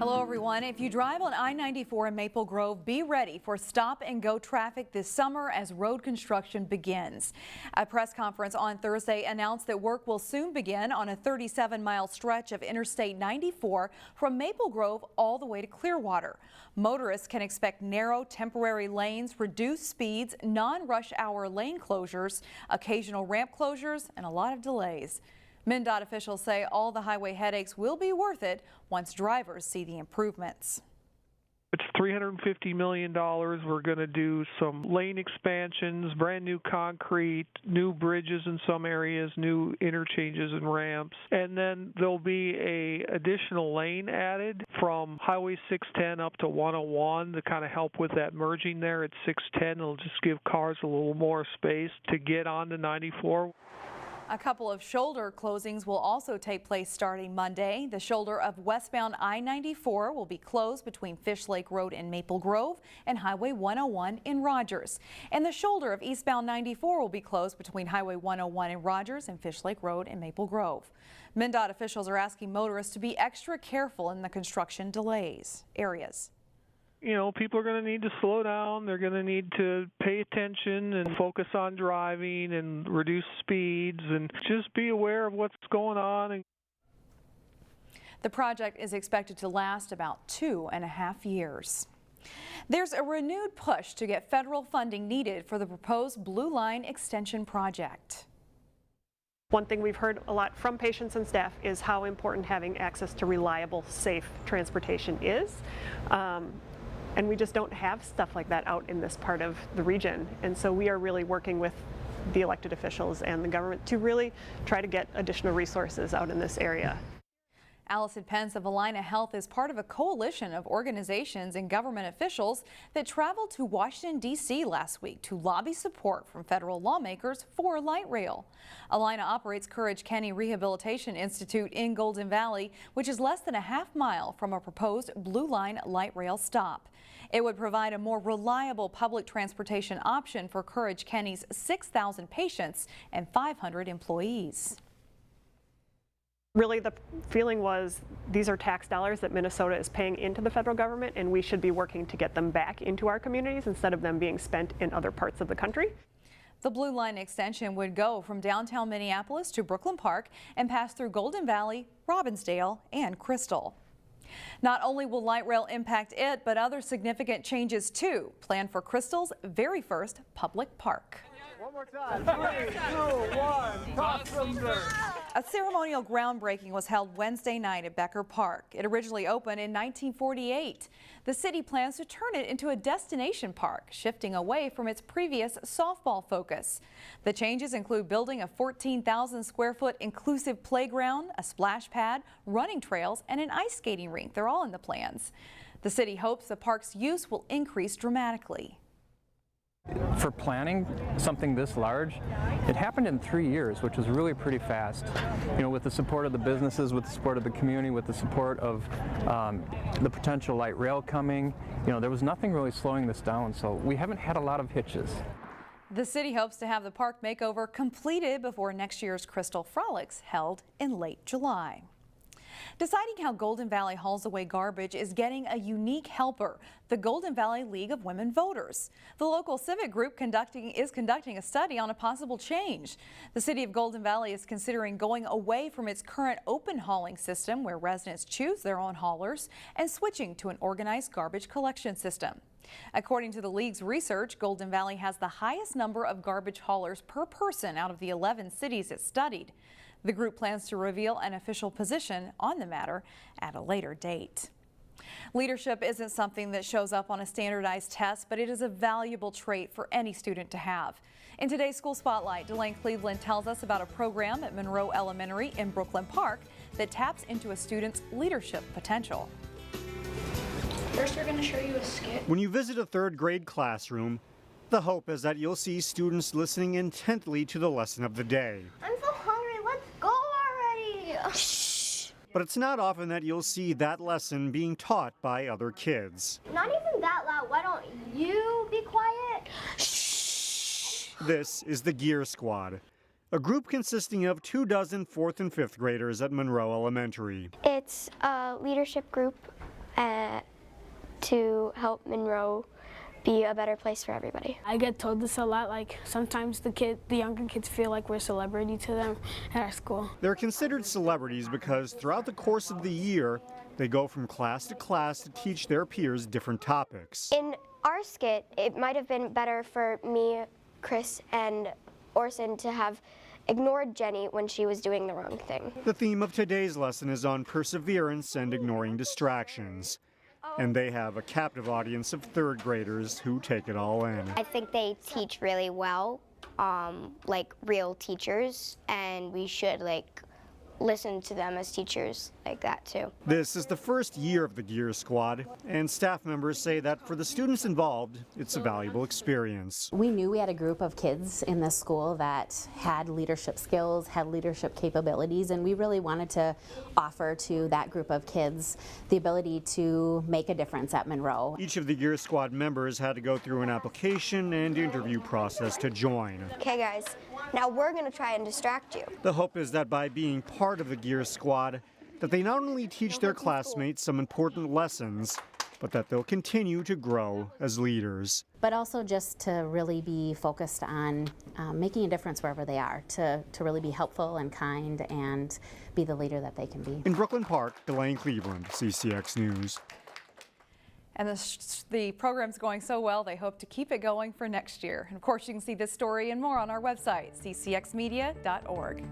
Hello everyone. If you drive on I-94 in Maple Grove, be ready for stop and go traffic this summer as road construction begins. A press conference on Thursday announced that work will soon begin on a 37-mile stretch of Interstate 94 from Maple Grove all the way to Clearwater. Motorists can expect narrow temporary lanes, reduced speeds, non-rush hour lane closures, occasional ramp closures, and a lot of delays. MnDOT officials say all the highway headaches will be worth it once drivers see the improvements. It's $350 million. We're going to do some lane expansions, brand new concrete, new bridges in some areas, new interchanges and ramps. And then there'll be a additional lane added from Highway 610 up to 101 to kind of help with that merging there at 610. It'll just give cars a little more space to get onto 94. A couple of shoulder closings will also take place starting Monday. The shoulder of westbound I-94 will be closed between Fish Lake Road in Maple Grove and Highway 101 in Rogers. And the shoulder of eastbound 94 will be closed between Highway 101 in Rogers and Fish Lake Road in Maple Grove. MnDOT officials are asking motorists to be extra careful in the construction delays areas. You know, people are going to need to slow down. They're going to need to pay attention and focus on driving and reduce speeds and just be aware of what's going on. The project is expected to last about 2.5 years. There's a renewed push to get federal funding needed for the proposed Blue Line extension project. One thing we've heard a lot from patients and staff is how important having access to reliable, safe transportation is. And we just don't have stuff like that out in this part of the region. And so we are really working with the elected officials and the government to really try to get additional resources out in this area. Allison Pence of Allina Health is part of a coalition of organizations and government officials that traveled to Washington, D.C. last week to lobby support from federal lawmakers for light rail. Allina operates Courage Kenny Rehabilitation Institute in Golden Valley, which is less than a half-mile from a proposed Blue Line light rail stop. It would provide a more reliable public transportation option for Courage Kenny's 6,000 patients and 500 employees. Really, the feeling was these are tax dollars that Minnesota is paying into the federal government, and we should be working to get them back into our communities instead of them being spent in other parts of the country. The Blue Line extension would go from downtown Minneapolis to Brooklyn Park and pass through Golden Valley, Robbinsdale, and Crystal. Not only will light rail impact it, but other significant changes too, planned for Crystal's very first public park. One more time. 3, 2, 1. Toss them there. A ceremonial groundbreaking was held Wednesday night at Becker Park. It originally opened in 1948. The city plans to turn it into a destination park, shifting away from its previous softball focus. The changes include building a 14,000 square foot inclusive playground, a splash pad, running trails, and an ice skating rink. They're all in the plans. The city hopes the park's use will increase dramatically. For planning something this large, it happened in 3 years, which was really pretty fast. You know, with the support of the businesses, with the support of the community, with the support of the potential light rail coming, you know, there was nothing really slowing this down, so we haven't had a lot of hitches. The city hopes to have the park makeover completed before next year's Crystal Frolics held in late July. Deciding how Golden Valley hauls away garbage is getting a unique helper, the Golden Valley League of Women Voters. The local civic group is conducting a study on a possible change. The city of Golden Valley is considering going away from its current open hauling system where residents choose their own haulers and switching to an organized garbage collection system. According to the League's research, Golden Valley has the highest number of garbage haulers per person out of the 11 cities it studied. The group plans to reveal an official position on the matter at a later date. Leadership isn't something that shows up on a standardized test, but it is a valuable trait for any student to have. In today's School Spotlight, Delane Cleveland tells us about a program at Monroe Elementary in Brooklyn Park that taps into a student's leadership potential. First, we're going to show you a skit. When you visit a third grade classroom, the hope is that you'll see students listening intently to the lesson of the day. I'm so hungry. Let's go already. Shh. But it's not often that you'll see that lesson being taught by other kids. Not even that loud. Why don't you be quiet? Shh. This is the Gear Squad, a group consisting of 24 4th and 5th graders at Monroe Elementary. It's a leadership group to help Monroe be a better place for everybody. I get told this a lot, like sometimes the younger kids feel like we're a celebrity to them at our school. They're considered celebrities because throughout the course of the year, they go from class to class to teach their peers different topics. In our skit, it might have been better for me, Chris, and Orson to have ignored Jenny when she was doing the wrong thing. The theme of today's lesson is on perseverance and ignoring distractions. And they have a captive audience of third graders who take it all in. I think they teach really well, like real teachers, and we should listen to them as teachers like that too. This is the first year of the Gear Squad, and staff members say that for the students involved, it's a valuable experience. We knew we had a group of kids in this school that had leadership skills, had leadership capabilities, and we really wanted to offer to that group of kids the ability to make a difference at Monroe. Each of the Gear Squad members had to go through an application and interview process to join. Okay guys, now we're gonna try and distract you. The hope is that by being part of the Gear Squad, that they not only teach their classmates some important lessons, but that they'll continue to grow as leaders. But also just to really be focused on making a difference wherever they are, to really be helpful and kind and be the leader that they can be. In Brooklyn Park, Elaine Cleveland, CCX News. And the program's going so well, they hope to keep it going for next year. And of course, you can see this story and more on our website, ccxmedia.org.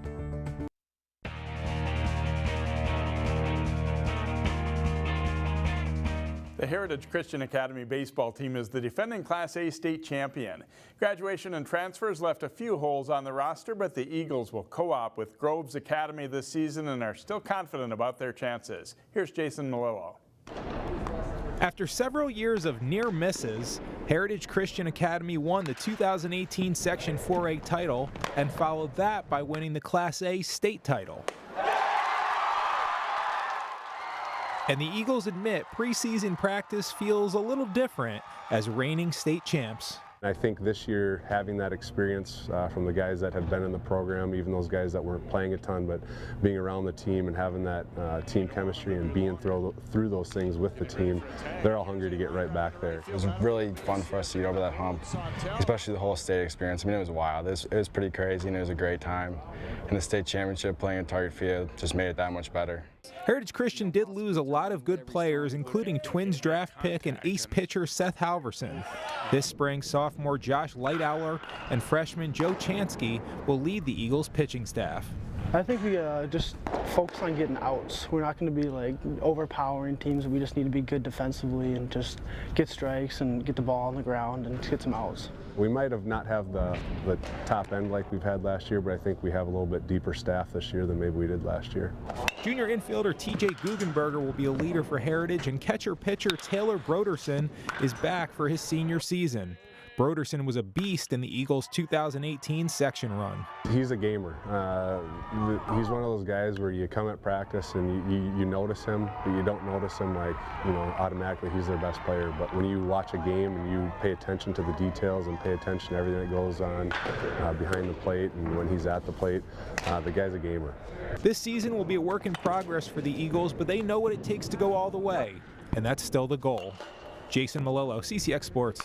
The Heritage Christian Academy baseball team is the defending Class A state champion. Graduation and transfers left a few holes on the roster, but the Eagles will co-op with Groves Academy this season and are still confident about their chances. Here's Jason Melillo. After several years of near misses, Heritage Christian Academy won the 2018 Section 4A title and followed that by winning the Class A state title. And the Eagles admit preseason practice feels a little different as reigning state champs. I think this year, having that experience from the guys that have been in the program, even those guys that weren't playing a ton, but being around the team and having that team chemistry and being through those things with the team, they're all hungry to get right back there. It was really fun for us to get over that hump, especially the whole state experience. I mean, it was wild. It was pretty crazy, and it was a great time. And the state championship playing at Target Field just made it that much better. Heritage Christian did lose a lot of good players, including Twins draft pick and ace pitcher Seth Halverson. This spring, sophomore Josh Lightowler and freshman Joe Chansky will lead the Eagles pitching staff. I think we just focus on getting outs. We're not going to be like overpowering teams. We just need to be good defensively and just get strikes and get the ball on the ground and get some outs. We might have not have the top end like we've had last year, but I think we have a little bit deeper staff this year than maybe we did last year. Junior infielder TJ Guggenberger will be a leader for Heritage, and catcher-pitcher Taylor Broderson is back for his senior season. Broderson was a beast in the Eagles' 2018 section run. He's a gamer. He's one of those guys where you come at practice and you notice him, but you don't notice him like, automatically he's their best player. But when you watch a game and you pay attention to the details and pay attention to everything that goes on behind the plate and when he's at the plate, the guy's a gamer. This season will be a work in progress for the Eagles, but they know what it takes to go all the way, and that's still the goal. Jason Melillo, CCX Sports.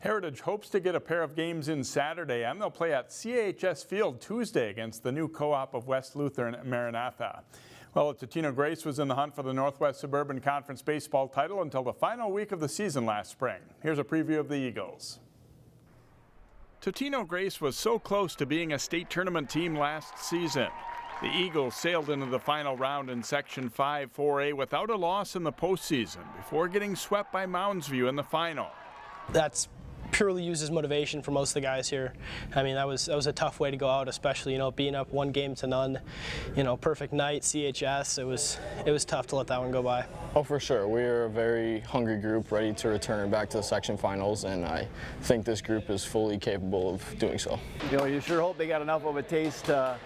Heritage hopes to get a pair of games in Saturday, and they'll play at CHS Field Tuesday against the new co-op of West Lutheran Maranatha. Well, Totino Grace was in the hunt for the Northwest Suburban Conference baseball title until the final week of the season last spring. Here's a preview of the Eagles. Totino Grace was so close to being a state tournament team last season. The Eagles sailed into the final round in Section 5 4A without a loss in the postseason before getting swept by Mounds View in the final. That's purely used as motivation for most of the guys here. I mean, that was a tough way to go out, especially being up 1-0. Perfect night, CHS. It was tough to let that one go by. Oh, for sure. We're a very hungry group, ready to return back to the section finals, and I think this group is fully capable of doing so. You sure hope they got enough of a taste to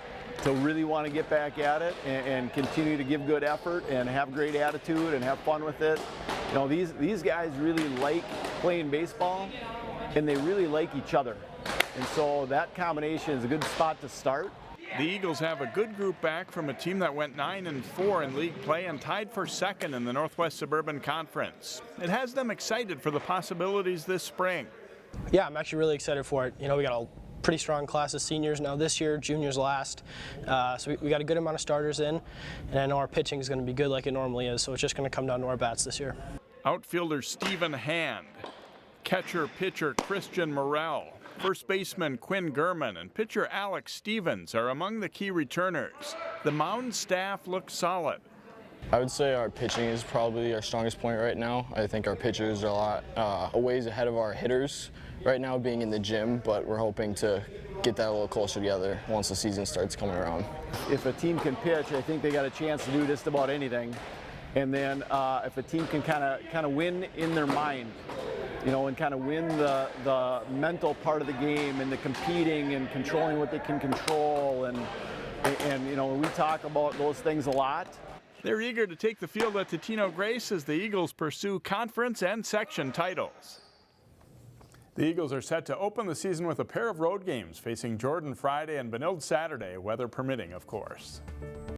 really want to get back at it and continue to give good effort and have great attitude and have fun with it. These guys really like playing baseball, and they really like each other. And so that combination is a good spot to start. The Eagles have a good group back from a team that went 9-4 in league play and tied for second in the Northwest Suburban Conference. It has them excited for the possibilities this spring. Yeah, I'm actually really excited for it. You know, we got a pretty strong class of seniors now this year, juniors last. So we got a good amount of starters in, and I know our pitching is going to be good like it normally is, so it's just going to come down to our bats this year. Outfielder Stephen Hand, catcher-pitcher Christian Morrell, first baseman Quinn Gurman, and pitcher Alex Stevens are among the key returners. The mound staff looks solid. I would say our pitching is probably our strongest point right now. I think our pitchers are a lot a ways ahead of our hitters right now, being in the gym, but we're hoping to get that a little closer together once the season starts coming around. If a team can pitch, I think they got a chance to do just about anything. And then if a team can kind of win in their mind, you know, and kind of win the mental part of the game and the competing and controlling what they can control, and you know, we talk about those things a lot. They're eager to take the field at Totino Grace as the Eagles pursue conference and section titles. The Eagles are set to open the season with a pair of road games facing Jordan Friday and Benilde Saturday, weather permitting, of course.